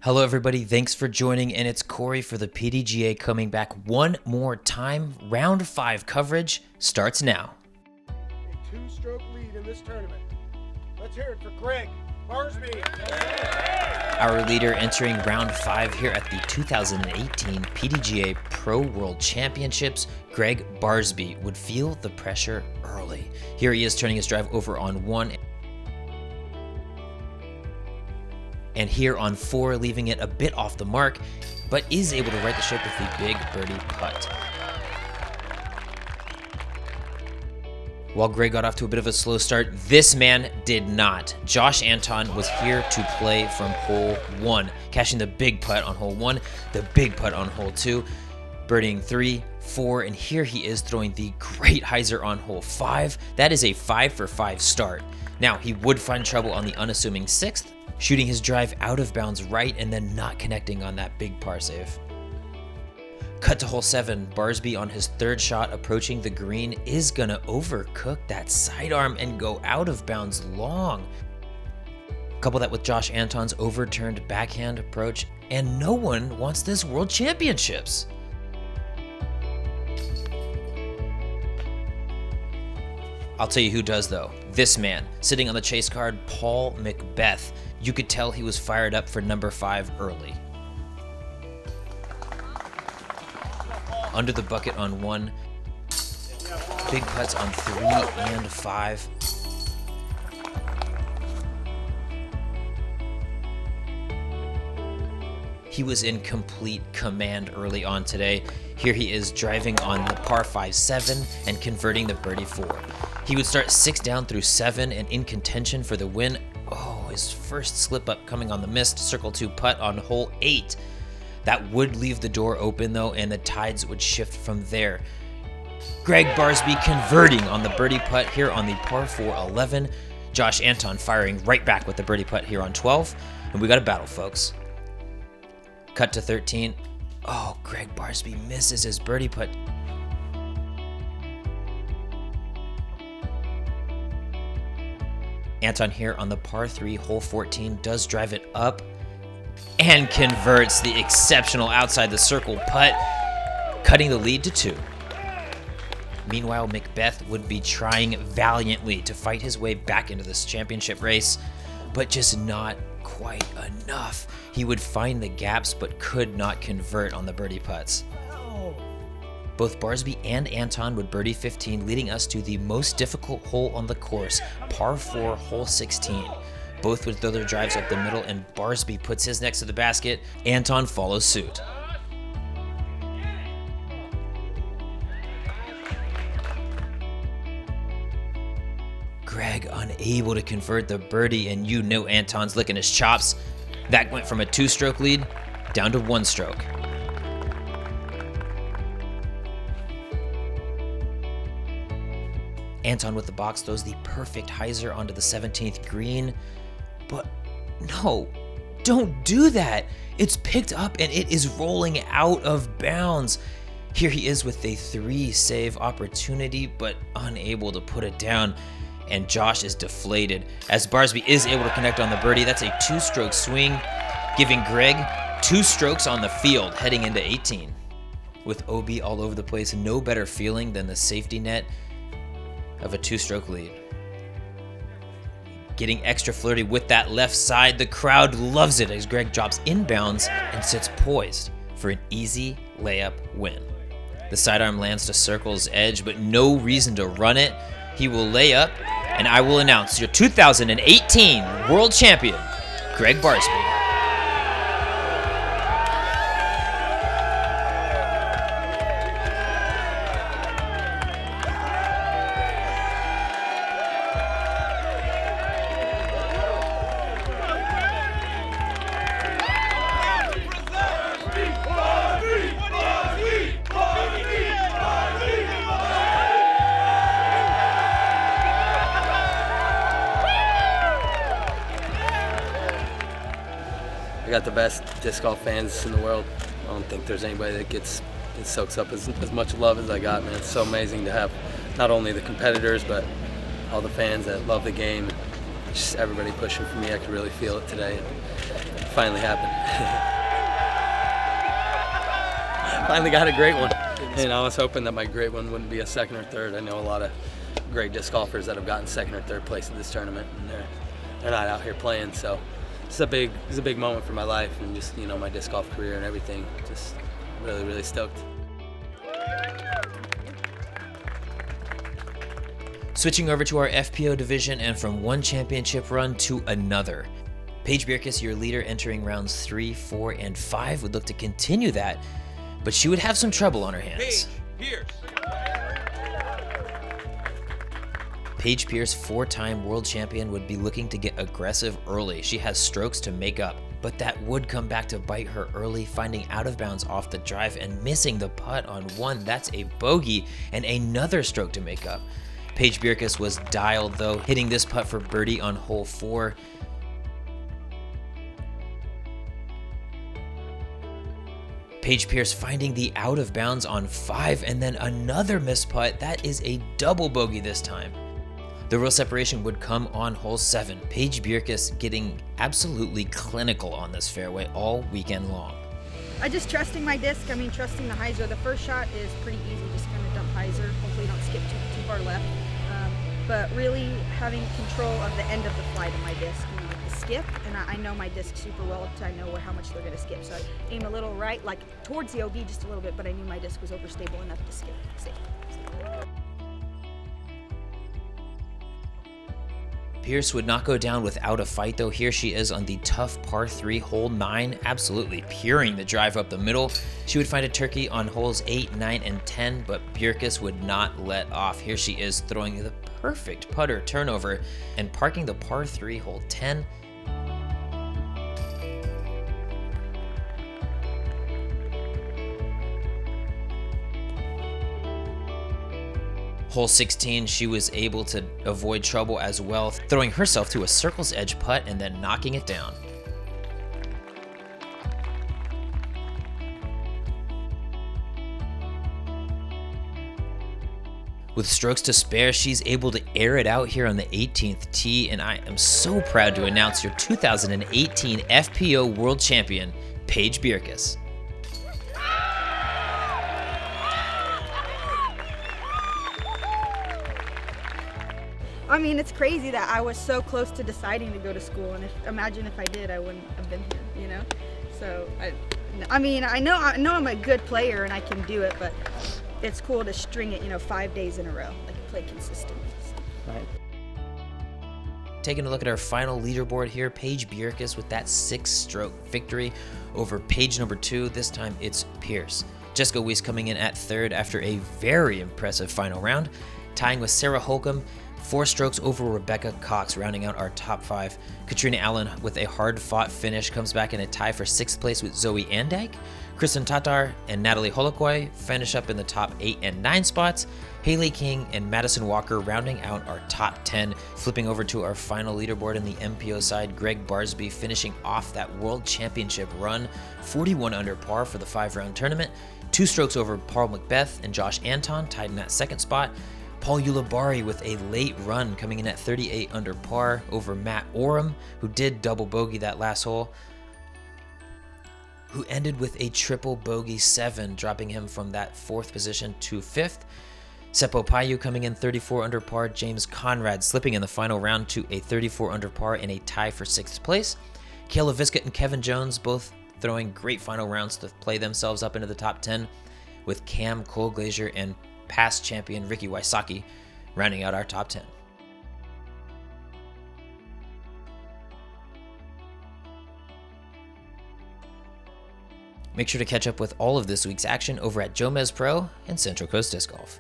Hello everybody, thanks for joining, and it's Cory for the PDGA coming back one more time. Round 5 coverage starts now. A 2-stroke lead in this tournament. Let's hear it for Gregg, Barsby. Our leader entering round 5 here at the 2018 PDGA Pro World Championships, Gregg Barsby, would feel the pressure early. Here he is turning his drive over on 1. And here on 4, leaving it a bit off the mark, but is able to right the ship with the big birdie putt. While Gregg got off to a bit of a slow start, this man did not. Josh Anthon was here to play from hole 1, cashing the big putt on hole 1, the big putt on hole 2, birdieing 3, 4, and here he is throwing the great hyzer on hole 5. That is a 5 for 5 start. Now, he would find trouble on the unassuming 6th, shooting his drive out of bounds right and then not connecting on that big par save. Cut to hole 7, Barsby on his 3rd shot approaching the green is gonna overcook that sidearm and go out of bounds long. Couple that with Josh Anthon's overturned backhand approach, and no one wants this World Championships. I'll tell you who does though. This man, sitting on the chase card, Paul McBeth. You could tell he was fired up for number 5 early. Under the bucket on 1. Big putts on 3 and 5. He was in complete command early on today. Here he is driving on the par 5-7 and converting the birdie 4. He would start 6 down through 7 and in contention for the win. Oh, his first slip up coming on the missed circle 2 putt on hole 8. That would leave the door open though, and the tides would shift from there. Gregg Barsby converting on the birdie putt here on the par 4-11. Josh Anthon firing right back with the birdie putt here on 12. And we got a battle, folks. Cut to 13. Oh, Gregg Barsby misses his birdie putt. Anthon here on the par 3, hole 14, does drive it up and converts the exceptional outside the circle putt, cutting the lead to 2. Meanwhile, McBeth would be trying valiantly to fight his way back into this championship race, but just not quite enough. He would find the gaps but could not convert on the birdie putts. Both Barsby and Anthon would birdie 15, leading us to the most difficult hole on the course, par 4, hole 16. Both would throw their drives up the middle, and Barsby puts his next to the basket. Anthon follows suit. Gregg unable to convert the birdie, and you know Anton's licking his chops. That went from a 2-stroke lead down to 1 stroke. Anthon with the box throws the perfect hyzer onto the 17th green, but no, don't do that. It's picked up and it is rolling out of bounds. Here he is with a 3-save opportunity, but unable to put it down, and Josh is deflated as Barsby is able to connect on the birdie. That's a 2-stroke swing, giving Gregg 2 strokes on the field heading into 18. With OB all over the place, no better feeling than the safety net of a 2-stroke lead. Getting extra flirty with that left side. The crowd loves it as Gregg drops inbounds and sits poised for an easy layup win. The sidearm lands to circle's edge, but no reason to run it. He will lay up, and I will announce your 2018 World Champion, Gregg Barsby. I got the best disc golf fans in the world. I don't think there's anybody that soaks up as much love as I got, man. It's so amazing to have not only the competitors, but all the fans that love the game. Just everybody pushing for me. I could really feel it today. finally happened. Finally got a great one. And I was hoping that my great one wouldn't be a second or third. I know a lot of great disc golfers that have gotten second or third place in this tournament, and they're not out here playing. So it's a big moment for my life and just, you know, my disc golf career and everything. Just really, really stoked. Switching over to our FPO division and from one championship run to another. Paige Burgess, your leader entering rounds 3, 4, and 5, would look to continue that, but she would have some trouble on her hands. Paige Pierce, 4-time world champion, would be looking to get aggressive early. She has strokes to make up, but that would come back to bite her early, finding out of bounds off the drive and missing the putt on one. That's a bogey and another stroke to make up. Paige Burgess was dialed though, hitting this putt for birdie on hole 4. Paige Pierce finding the out of bounds on 5 and then another missed putt. That is a double bogey this time. The real separation would come on hole 7. Paige Burgess getting absolutely clinical on this fairway all weekend long. I just trusting my disc. I mean, trusting the hyzer. The first shot is pretty easy, just kind of dump hyzer. Hopefully you don't skip too far left. But really having control of the end of the flight of my disc, you know, the skip, and I know my disc super well, I know how much they're going to skip. So I aim a little right, like towards the OB just a little bit, but I knew my disc was overstable enough to skip safe. Pierce would not go down without a fight though. Here she is on the tough par 3, hole 9, absolutely puring the drive up the middle. She would find a turkey on holes 8, 9, and 10, but Bjerkaas would not let off. Here she is throwing the perfect putter turnover and parking the par 3, hole 10. Hole 16, she was able to avoid trouble as well, throwing herself to a circle's edge putt and then knocking it down. With strokes to spare, she's able to air it out here on the 18th tee, and I am so proud to announce your 2018 FPO World Champion, Paige Burgess. I mean, it's crazy that I was so close to deciding to go to school, and imagine if I did, I wouldn't have been here, you know? So, I mean, I know I'm a good player and I can do it, but it's cool to string it, you know, 5 days in a row, like play consistently. So. Right. Taking a look at our final leaderboard here, Paige Bjerkass with that 6-stroke victory over page number 2. This time it's Pierce. Jessica Weiss coming in at 3rd after a very impressive final round, tying with Sarah Holcomb, 4 strokes over Rebecca Cox, rounding out our top 5. Katrina Allen with a hard-fought finish comes back in a tie for 6th place with Zoe Andag. Kristen Tatar and Natalie Holoquay finish up in the top 8 and 9 spots. Haley King and Madison Walker rounding out our top 10. Flipping over to our final leaderboard in the MPO side, Gregg Barsby finishing off that World Championship run, 41 under par for the 5-round tournament. 2 strokes over Paul McBeth and Josh Anthon, tied in that 2nd spot. Paul Ulibarri with a late run coming in at 38 under par over Matt Oram, who did double bogey that last hole, who ended with a triple bogey 7, dropping him from that 4th position to 5th. Seppo Payu coming in 34 under par, James Conrad slipping in the final round to a 34 under par in a tie for 6th place. Kayla Viscott and Kevin Jones both throwing great final rounds to play themselves up into the top 10, with Cam Cole Glazier and past champion Ricky Wysocki rounding out our top 10. Make sure to catch up with all of this week's action over at Jomez Pro and Central Coast Disc Golf.